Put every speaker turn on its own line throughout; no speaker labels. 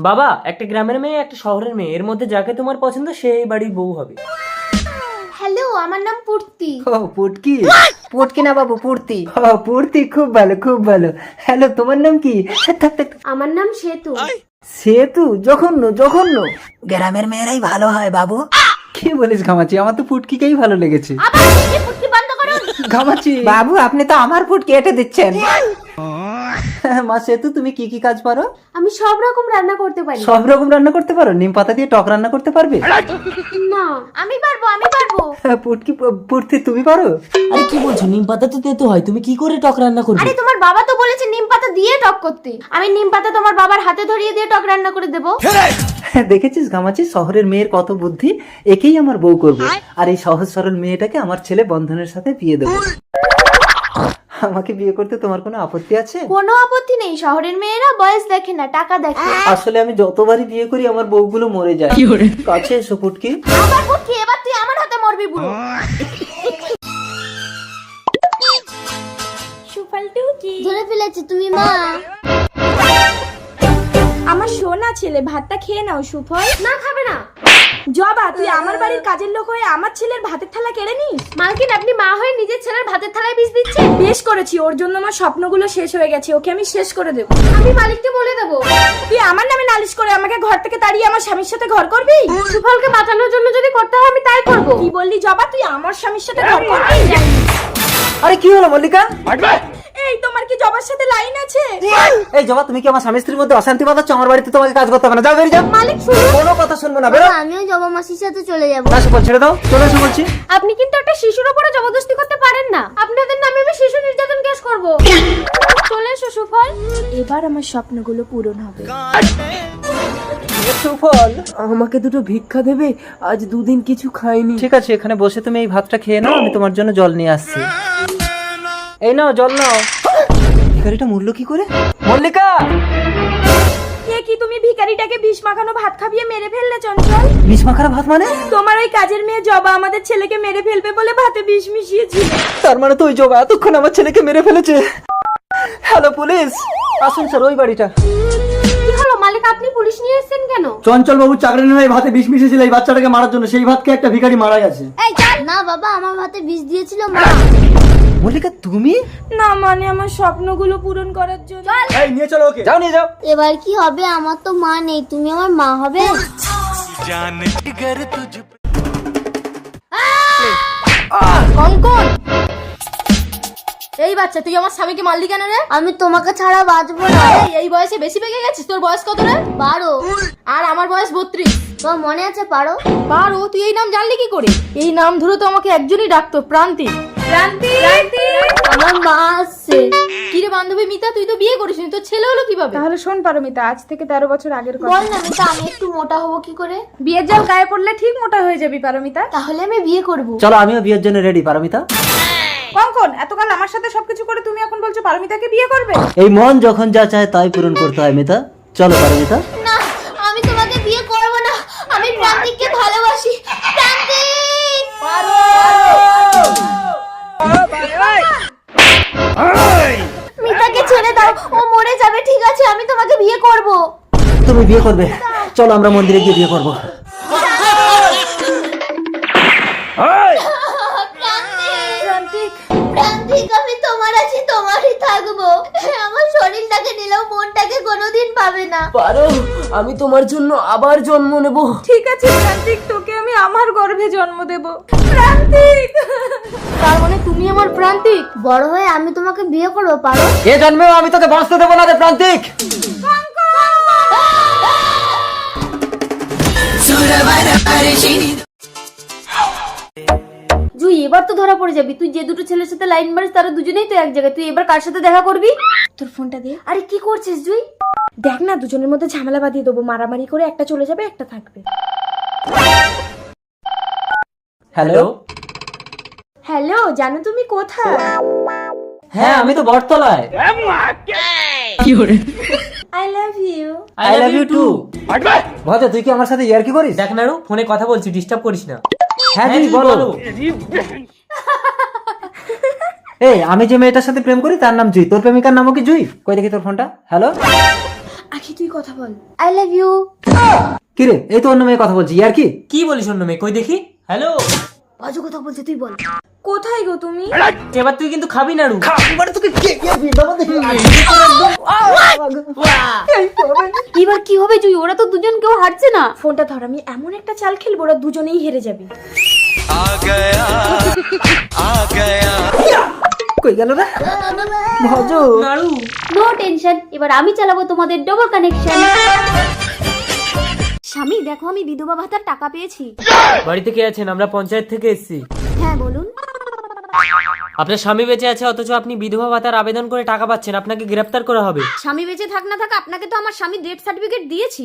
বাবা, একটা গ্রামের মেয়ে একটা শহরের মেয়ে, এর মধ্যে যাকে তোমার পছন্দ সেই বাড়ির বউ হবে।
হ্যালো, আমার নাম পূর্তি।
ও পুটকি। পুটকি না বাবু, পূর্তি। ও পূর্তি, খুব ভালো খুব ভালো। হ্যালো, তোমার নাম কি? থাক, থাক।
আমার নাম সেতু।
সেতু? জঘন্য জঘন্য। গ্রামের মেয়েরাই ভালো হয় বাবু। কি বলিস ঘামাচি? আমার তো পুটকিকেই ভালো লেগেছে।
আবার এই পূর্তি বন্ধ করুন।
ঘামাচি বাবু, আপনি তো আমার পুটকি এঁটে দিচ্ছেন। মা সেতু, তুমি কি কি কাজ পারো?
আমি সব রকম রান্না করতে পারি।
সব রকম রান্না করতে পারো? নিম পাতা দিয়ে টক রান্না করতে পারবে?
না, আমি পারবো।
পুটকি, পুটকি তুমি পারো?
আরে কি বলছো, নিম পাতা তো তেতো হয়, তুমি কি করে টক রান্না করবে?
আরে তোমার বাবা তো বলেছে নিম পাতা দিয়ে টক করতে। আমি নিম পাতা তোমার বাবার হাতে ধরিয়ে দিয়ে টক রান্না করে দেবো।
দেখেছিস ঘামাচি, শহরের মেয়ের কত বুদ্ধি। একেই আমার বউ করবো, আর এই সহজ সরল মেয়েটাকে আমার ছেলে বন্ধনের সাথে বিয়ে দেবো। আমাকে বিয়ে করতে তোমার কোনো আপত্তি আছে?
কোনো আপত্তি নেই। শহরের মেয়েরা বয়স দেখে না, টাকা দেখে।
আসলে আমি যতবারই বিয়ে করি আমার বউগুলো মরে যায়। কাছে এসো পুটকি।
আবার পূর্তি, এবার তুই আমার হাতে মরবি বুড়ো। সুফলটু কি
ধরে ফেলেছি তুমি মা।
আমার সোনা ছেলে, ভাতটা খেয়ে নাও সুফল।
না, খাবে না।
জবা, তুই আমার বাড়ির কাজের লোক হয়ে আমার ছেলের ভাতের থালা কেড়ে নিস?
মালকিন, আপনি মা হয়ে নিজের ছেলের ভাতের থালায় বিষ দিচ্ছেন।
বেশ করেছি, ওর জন্য আমার স্বপ্নগুলো শেষ হয়ে গেছে, ওকে আমি শেষ করে দেবো।
আমি মালিককে বলে দেবো।
তুই আমার নামে নালিশ করে আমাকে ঘর থেকে তাড়িয়ে আমার স্বামীর সাথে ঘর করবি?
সুফলকে বাঁচানোর জন্য যদি করতে হয় আমি তাই করবো।
কি বললি জবা, তুই আমার স্বামীর সাথে ঘর করবি?
আরে কি হলো মল্লিকা?
এই, তোমার কি জবার সাথে লাইন আছে?
এই জবা, তুমি কি আমার স্বামী স্ত্রীর মধ্যে অশান্তি বাঁধাচ্ছ? আমার বাড়িতে তোমাকে কাজ করতে হবে না, যাও বেরিয়ে যাও।
মালিক শুনুন।
কোনো কথা শুনবো না, বেরো।
আমিও জবা মাসির সাথে চলে যাব।
না সুফল, ছেড়ে দাও, চলে এসো বলছি।
আপনি কিন্তু একটা শিশুর উপরে জবরদস্তি করতে পারেন না। আপনাদের নামে আমি শিশু নির্যাতন কেস করব। চলে এসো সুফল।
এবার আমার স্বপ্নগুলো পূরণ হবে।
সুফল,
আমাকে দুটো ভিক্ষা দেবে, আজ দুদিন কিছু খাইনি।
ঠিক আছে, এখানে বসে তুমি এই ভাতটা খেয়ে নাও, আমি তোমার জন্য জল নিয়ে আসছি। এই নাও, জল নাও। ভিখারিটা মরলো কি করে? মল্লিকা!
কে কি, তুমি ভিখারিটাকে বিষ মাখানো ভাত খাবিয়ে মেরে ফেললে চঞ্চল?
বিষ মাখারা ভাত মানে?
তোমার ওই কাজের মেয়ে জবা আমাদের ছেলেকে মেরে ফেলবে বলে ভাতে বিষ মিশিয়েছিল।
তার মানে তো ওই জবা এতক্ষণ আমার ছেলেকে মেরে ফেলেছে। হ্যালো পুলিশ, আসুন স্যার ওই বাড়িটা।
কি হলো মালিক, আপনি পুলিশ নিয়ে এসেছেন কেন?
চঞ্চল বাবু চাকরি নিয়ে ভাতে বিষ মিশিয়েছিল এই বাচ্চাটাকে মারার জন্য, সেই ভাতকে একটা ভিখারি মারা গেছে।
এই চল না বাবা, আমার ভাতে বিষ দিয়েছিল মা।
মল্লিকা তুমি?
না মানে আমার স্বপ্নগুলো পূরণ করার জন্য।
এই নিয়ে চলো ওকে।
যাও, নিয়ে যাও।
এবার কি হবে? আমার তো মা নেই, তুমি আমার মা হবে।
কঙ্কন, এই বাচ্চা, তুই আমার স্বামীকে মারলি কেন রে?
আমি তোমাকে ছাড়া বাঁচবো না।
এই বয়সে বেশি পেকে গেছিস। তোর বয়স কত রে?
12।
আর আমার বয়স 32।
তোমার মনে আছে পারো?
বারো? তুই এই নাম জানলি কি করে? এই নাম ধরে তো আমাকে একজনই ডাকতো, প্রান্তিক।
আমার মা আসছে।
কিরে বান্ধবী মিতা, তুই তো বিয়ে করিসনি, তোর ছেলে হলো কিভাবে?
তাহলে শোন পারমিতা, আজ থেকে 13 বছর আগের কথা।
বল না মিতা, আমি একটু মোটা হবো কি করে?
বিয়ের জাল গায়ে পড়লে ঠিক মোটা হয়ে যাবি পারমিতা।
তাহলে আমি বিয়ে করব।
চলো, আমিও বিয়ের জন্য রেডি। পারমিতা?
কঙ্কন, এতকাল আমার সাথে সবকিছু করে তুমি এখন বলছো পারমিতাকে বিয়ে করবে?
এই মন যখন যা চায় তাই পূরণ করতে হয় মিতা। চলো পারমিতা।
না, আমি তোমাকে বিয়ে করব না। আমি প্রান্তিককে ভালোবাসি। প্রান্তিক! মিতাকে ছেড়ে দাও, ও মরে যাবে। ঠিক আছে, আমি তোমাকে বিয়ে করব।
তুমি বিয়ে করবে? চলো আমরা মন্দিরে গিয়ে বিয়ে করবো।
প্রান্তিক, আমি তোমার আছি, তোমারই থাকবো। আমার শরীরটাকে নিলেও মনটাকে কোনোদিন পাবে না।
পারো, আমি তোমার জন্য আবার জন্ম নেব।
ঠিক আছে প্রান্তিক, তোকে আমি আমার গর্ভে জন্ম দেব। প্রান্তিক!
তার মানে তুমি আমার প্রান্তিক?
বড় হয়ে আমি তোমাকে বিয়ে করবো, পারো?
এ জন্মেও আমি তোকে বাঁচতে দেবো না রে প্রান্তিক।
জুই, এবার তো ধরা পড়ে যাবি। তুই যে দুটো ছেলের সাথে লাইন মারিস তারা দুজনেই তো এক জায়গায়। তুই এবার কার সাথে দেখা করবি?
তোর ফোনটা দে।
আরে কি করছিস জুই?
দেখ না, দুজনের মধ্যে ঝামেলা বাঁধিয়ে দেবো, মারামারি করে একটা চলে যাবে, একটা থাকবে।
হ্যালো।
হ্যালো, জানো তুমি কোথায়?
হ্যাঁ, আমি তো বটতলায়।
I love you.
I love you too. Bhaja, তুই কি আমার সাথে ইয়ার্কি করিস?
দেখ নাড়ু, ফোনে কথা বলছি, ডিস্টার্ব করিস না।
হ্যাঁ জি, বলো। এই, আমি যে মেয়েটার সাথে প্রেম করি তার নাম জুই। তোর প্রেমিকার নামও কি জুই? কই দেখি তোর ফোনটা। হ্যালো।
আখি তুই কথা বল।
I love you.
কিরে এই তো অন্য মেয়ে কথা বলছি আর কি?
কি বলিস অন্য মেয়ে? কই দেখি। হ্যালো,
বাজু কথা বলছে, তুই বল।
কোথায় গো তুমি?
এবার তুই কিন্তু খাবি না রু।
এবার কি হবে জুই? ওরা তো দুজন কেউ হারছে না।
ফোনটা ধর, আমি এমন একটা চাল খেলবো ওরা দুজনেই হেরে যাবে।
কই গেল রে ভজ?
নাড়ু।
নো টেনশন, এবার আমি চালাবো তোমাদের ডবল কানেকশন। স্বামী দেখো, আমি বিধবা ভাতার টাকা পেয়েছি।
বাড়িতে কে আছেন? আমরা পঞ্চায়েত থেকে এসেছি।
হ্যাঁ বলুন।
আপনার স্বামী বেঁচে আছে অথচ আপনি বিধবা ভাতার আবেদন করে টাকা পাচ্ছেন, আপনাকে গ্রেফতার করা হবে।
স্বামী বেঁচে থাক না থাক, আপনাকে তো আমার স্বামী ডেথ সার্টিফিকেট দিয়েছি।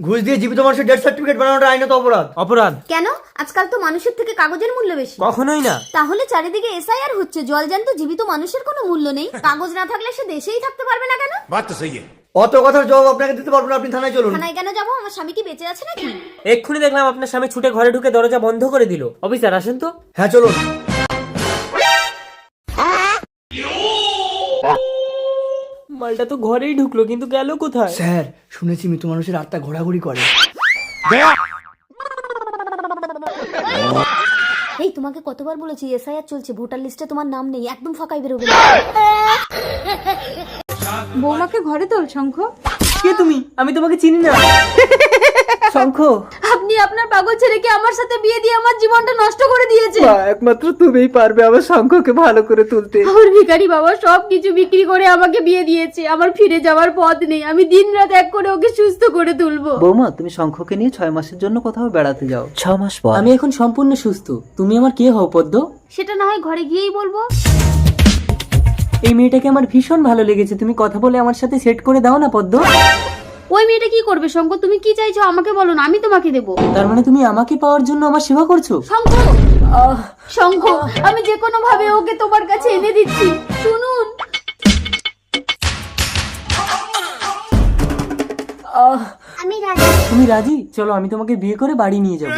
ঘুষ দিয়ে জীবিত মানুষের ডেথ সার্টিফিকেট বানানোটা আইনত অপরাধ।
অপরাধ?
কেন? আজকাল তো মানুষের থেকে কাগজের মূল্য বেশি।
কখনোই না।
তাহলে চারিদিকে এসআইআর হচ্ছে, জলজান্ত জীবিত মানুষের কোনো মূল্য নেই। কাগজ না থাকলে সে দেশেই থাকতে পারবে না কেন?
অত কথার জবাব আপনাকে দিতে পারবো না, আপনি থানায় চলুন।
থানায় কেন যাবো? আমার স্বামী কি বেঁচে আছে নাকি?
এক্ষুনি দেখলাম আপনার স্বামী ছুটে ঘরে ঢুকে দরজা বন্ধ করে দিল। অফিসার আসেন তো।
হ্যাঁ চলুন।
মালটা তো ঘরেই ঢুকলো কিন্তু গেল কোথায়?
স্যার শুনেছি মৃত মানুষের আত্মা ঘোরাঘুরি করে।
এই তোমাকে কতবার বলেছি এসআইআর চলছে, ভোটার লিস্টে তোমার নাম নেই, একদম ফাঁকাই বেরোবে না।
বৌমাকে ঘরে তোল শঙ্খ।
কে তুমি? আমি তোমাকে চিনি না।
শঙ্খ,
আপনি আপনার পাগল ছেলেকে আমার সাথে বিয়ে দিয়ে আমার জীবনটা নষ্ট করে দিয়েছে।
একমাত্র তুমিই পারবে আমার শঙ্খকে ভালো করে তুলতে।
আমার ভিখারি বাবা সব কিছু বিক্রি করে আমাকে বিয়ে দিয়েছে। আমার ফিরে যাওয়ার পথ নেই, আমি দিনরাত এক করে ওকে সুস্থ করে তুলবো।
বৌমা, তুমি শঙ্খকে নিয়ে 6 মাসের জন্য কোথাও বেড়াতে যাও। 6 মাস পর
আমি এখন সম্পূর্ণ সুস্থ। তুমি আমার কে হও পদ্ম?
সেটা না হয় ঘরে গিয়েই বলবো।
এই মেয়েটাকে আমার ভীষণ ভালো লেগেছে, তুমি কথা বলে আমার সাথে সেট করে দাও না পদ্ম।
ওই মেয়েটা কি করবে শঙ্কর? তুমি কি চাইছো আমাকে বলো না, আমি তোমাকে দেবো।
তার মানে তুমি আমাকে পাওয়ার জন্য আমার সেবা করছো?
শঙ্খ, শঙ্খ, আমি যে কোনো ভাবে ওকে তোমার কাছে এনে দিচ্ছি, শুনুন। আমি রাজি।
তুমি রাজি? চলো আমি তোমাকে বিয়ে করে বাড়ি নিয়ে যাব।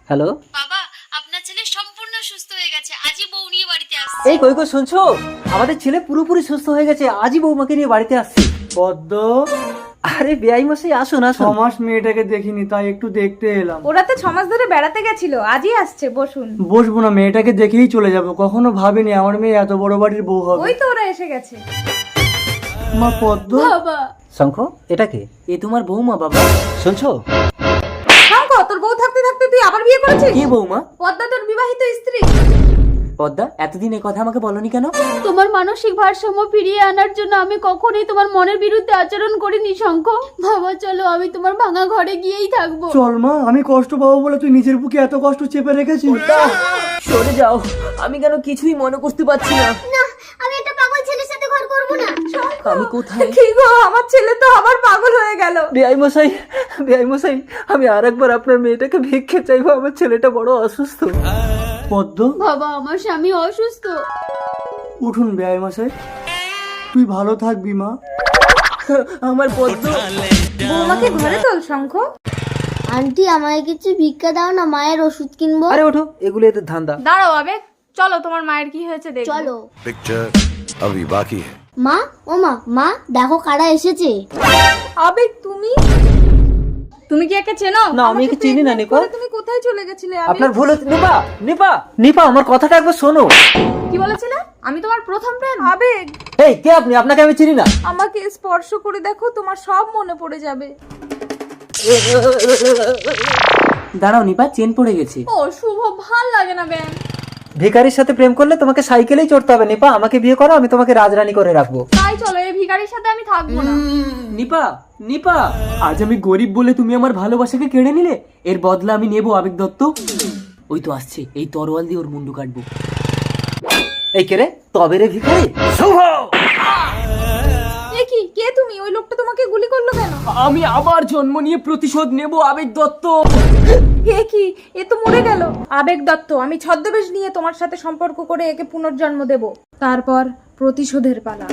হ্যালো
বাবা, আপনার ছেলে সম্পূর্ণ সুস্থ হয়ে গেছে, আজই বউ নিয়ে বাড়িতে আসছে।
এই কই কই শুনছো? আমাদের ছেলে পুরোপুরি সুস্থ হয়ে গেছে, আজই বৌমাকে নিয়ে বাড়িতে আসছে।
পদ্ম,
আরে বেআই মশাই আসুন
6
আসুন।
মাস মেয়েটাকে দেখিনি তাই একটু দেখতে এলাম।
ওরা তো 6 মাস ধরে বেড়াতে গেছিল, আজই আসছে, বসুন।
বসবো না, মেয়েটাকে দেখেই চলে যাবো। কখনো ভাবিনি আমার মেয়ে এত বড় বাড়ির বউ হবে।
ওই তো ওরা এসে গেছে।
মা পদ্ম,
বাবা,
শঙ্খ, এটা কে?
এ তোমার বৌমা বাবা।
শুনছো?
শঙ্খ, তোর বউ থাকতে থাকতে তুই আবার বিয়ে করেছিস?
কে বৌমা?
পদ্মা তোর বিবাহিত স্ত্রী।
পদ্মা, এতদিন এই কথা আমাকে বলনি কেন?
তোমার মানসিক ভারসাম্য ফিরিয়ে আনার জন্য আমি কখনোই তোমার মনের বিরুদ্ধে আচরণ করিনি শঙ্খ। বাবা চলো, আমি তোমার ভাঙা ঘরে গিয়েই থাকবো।
চল মা, আমি কষ্ট পাবো বলে তুই নিজের বুকে এত কষ্ট চেপে রেখেছিস?
সরে যাও, আমি কেন কিছুই মনে করতে পারছি না।
না, আমি একটা পাগল ছেলের সাথে ঘর করব না।
আমি কোথায়?
কি গো, আমার ছেলে তো আবার পাগল হয়ে গেল।
বেআই মশাই, বেআই মশাই, আমি আরেকবার আপনার মেয়েটাকে ভিক্ষে চাইবো, আমার ছেলেটা বড় অসুস্থ।
পদ্ম,
বাবা, আমার স্বামী অসুস্থ।
উঠুন বেআই মশাই, তুই ভালো থাকবি মা।
আমার পদ্ম।
বৌমাকে ঘরে তোল শঙ্খ।
আন্টি আমায় কিছু ভিক্ষা দাও না, মায়ের ওষুধ কিনবো।
আরে ওঠো, এগুলো এদের ধান্দা।
দাঁড়াও আবেগ, চলো তোমার মায়ের কি হয়েছে দেখো।
চলো।
पिक्चर अभी बाकी है।
মা, ও মা, মা দেখো কারা এসেছে।
আবেগ, তুমি তুমি কি একে চেনো?
না, আমি একে চিনি না, নিপা।
তুমি কোথায় চলে গেছিলে আবেগ?
আপনার ভুল হচ্ছে। নিপা, নিপা, নিপা, আমার কথাটা একবার শোনো।
কি বলেছিলে? আমি তোমার প্রথম প্রেম। আবেগ,
এই কে আপনি? আপনাকে আমি চিনি না।
আমাকে স্পর্শ করে দেখো, তোমার সব মনে পড়ে যাবে।
দাঁড়াও নিপা, চেন পড়ে গেছে।
ও শুভ, ভাল লাগে না ব্যান।
ভিখারির সাথে প্রেম করলে তোমাকে সাইকেলেই চড়তে হবে। নিপা, আমাকে বিয়ে করো, আমি তোমাকে রাজরানী করে রাখবো।
তাই চলো, এই ভিখারির সাথে আমি থাকবো না।
নিপা, নিপা, আজ আমি গরিব বলে তুমি আমার ভালোবাসাকে কেড়ে নিলে, এর বদলা আমি নেবো আবেগ দত্ত। ওই তো আসছে, এই তরোয়াল দিয়ে ওর মুন্ডু কাটবো।
এই কে রে? তবে রে ভিখারি।
এ কি, কে তুমি? ওই লোকটা তোমাকে গুলি করলো কেন?
আমি আবার জন্ম নিয়ে প্রতিশোধ নেবো আবেগ দত্ত।
এ কি, এ তো মরে গেল। আবেগ দত্ত, আমি ছদ্মবেশ নিয়ে তোমার সাথে সম্পর্ক করে একে পুনর্জন্ম দেব, তারপর প্রতিশোধের পালা।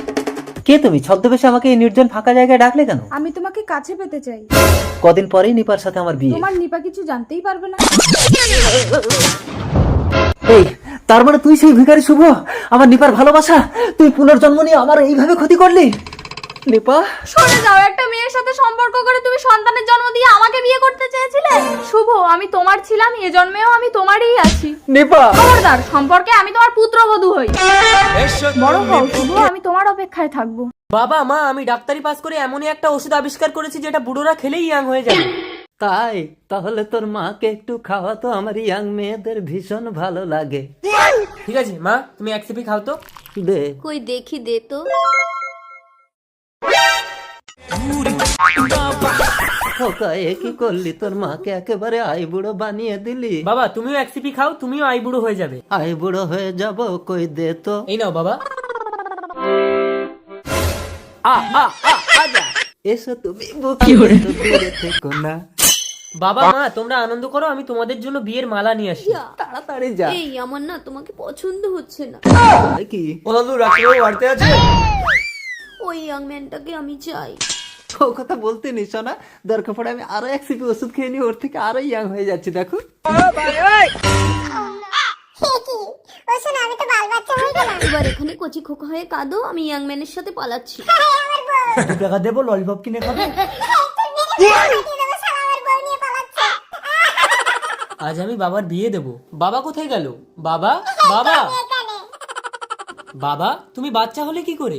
কে তুমি? ছদ্মবেশে আমাকে এই নির্জন ফাঁকা জায়গায় ডাকলে কেন?
আমি তোমাকে কাছে পেতে চাই।
কদিন পরেই নিপার সাথে আমার বিয়ে।
তোমার নিপা কিছু জানতেই পারবে না।
এই তার মানে তুই সেই ভিখারি শুভ, আমার নিপার ভালোবাসা, তুই পুনর্জন্ম নিয়ে আমার এইভাবে ক্ষতি করলি? নিপা,
সরে যাও, একটা মেয়ের সাথে সম্পর্ক করে তুমি সন্তানের জন্ম দিয়ে আমাকে বিয়ে করতে চেয়েছিলে। শুভ, আমি তোমার ছিলাম, এ জন্মেও আমি তোমারই আছি।
নিপা,
খবরদার, সম্পর্কে আমি তোমার পুত্রবধূ হই। বড় হও শুভ, আমি তোমার অপেক্ষায় থাকবো।
বাবা মা, আমি ডাক্তারি পাস করে এমনই একটা ওষুধ আবিষ্কার করেছি যেটা বুড়োরা খেলেই ইয়াং হয়ে যাবে।
তাই তাহলে তোর মাকে একটু খাওয়াতো, আমার ইয়াং মেয়েদের ভীষণ ভালো লাগে।
ঠিক আছে মা, তুমি এক সিপি খাও তো।
দে।
কই দেখি, দে তো।
খোকা, এ কি করলি? তোর মাকে একেবারে আইবুড়ো বানিয়ে দিলি।
বাবা তুমিও এক সিপি খাও, তুমিও আই বুড়ো হয়ে যাবে।
আইবুড়ো হয়ে যাব? কই দে তো।
এই নাও বাবা।
এসো তুমি, দূরে থেকো না।
বাবা মা, তোমরা আনন্দ করো, আমি তোমাদের জন্য বিয়ের মালা নিয়ে আসি।
তাড়াতাড়ি যা।
এই আমার না তোমাকে পছন্দ হচ্ছে না।
কি?
ও দাদু রাত্রে বাড়িতে আছে?
ওই ইয়াং ম্যানটাকে আমি চাই।
ও কথা বলতে নিছো না, দরকার পড়ে আমি আরো এক সিপি ওষুধ খেয়ে নিই, ওর থেকে আরো ইয়াং হয়ে যাচ্ছে। দেখো
এবার এখানে কচি খোকা হয়ে কাঁদো, আমি ইয়াং ম্যানের সাথে পালাচ্ছি।
2 টাকা দেবো, ললিপপ কিনে খাবে।
আজ আমি বাবার বিয়ে দেব। বাবা কোথায় গেল? বাবা, বাবা, বাবা, তুমি বাচ্চা হলে কি করে?